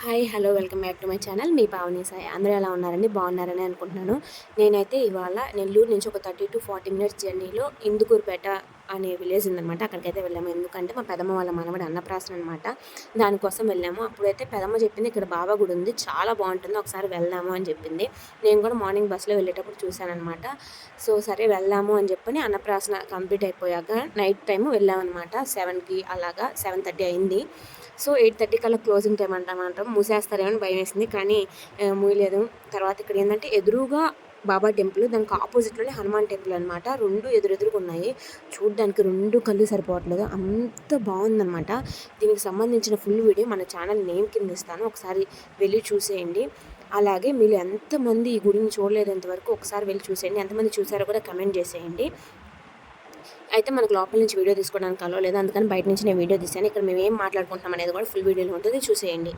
Hi hello welcome back to my channel మీ పావని సాయి. అందరూ ఎలా ఉన్నారండి? బాగున్నారని అనుకుంటున్నాను. నేనైతే ఇవాళ నెల్లూరు నుంచి ఒక 30-40 మినిట్స్ జర్నీలో ఇందుకూరుపేట అనే విలేజ్ ఉందనమాట. అక్కడికైతే వెళ్ళాము. ఎందుకంటే మా పెదమ్మ వాళ్ళ మనవడు అన్నప్రాసన అనమాట. దానికోసం వెళ్ళాము. అప్పుడైతే పెదమ్మ చెప్పింది ఇక్కడ బాబా గుడి ఉంది, చాలా బాగుంటుంది, ఒకసారి వెళ్దాము అని చెప్పింది. నేను కూడా మార్నింగ్ బస్సులో వెళ్ళేటప్పుడు చూశానమాట. సో సరే వెళ్దాము అని చెప్పని అన్నప్రాసన కంప్లీట్ అయిపోయాక నైట్ టైం వెళ్ళామన్నమాట. 7కి అలాగా 7:30 అయింది. సో 8:30 కల్లా క్లోజింగ్ టైం అంటామంట, మూసేస్తారేమో అని భయం వేసింది, కానీ మూయలేదు. తర్వాత ఇక్కడ ఏంటంటే ఎదురుగా బాబా టెంపుల్, దానికి ఆపోజిట్లోనే హనుమాన్ టెంపుల్ అనమాట. రెండు ఎదురెదురుగా ఉన్నాయి. చూడ్డానికి రెండు కళ్ళు సరిపోవట్లేదు, అంత బాగుందనమాట. దీనికి సంబంధించిన ఫుల్ వీడియో మన ఛానల్ నేమ్ కింద ఇస్తాను, ఒకసారి వెళ్ళి చూసేయండి. అలాగే మీరు ఎంతమంది ఈ గుడిని చూడలేదు ఇంతవరకు ఒకసారి వెళ్ళి చూసేయండి. ఎంతమంది చూసారో కూడా కమెంట్ చేసేయండి. అయితే మనకు లోపల నుంచి వీడియో తీసుకోవడానికి అలో లేదు, అందుకని బయట నుంచి నేను వీడియో తీసాను. ఇక్కడ మేము ఏం మాట్లాడుకుంటున్నాం అనేది కూడా ఫుల్ వీడియోలో ఉంటుంది, చూసేయండి.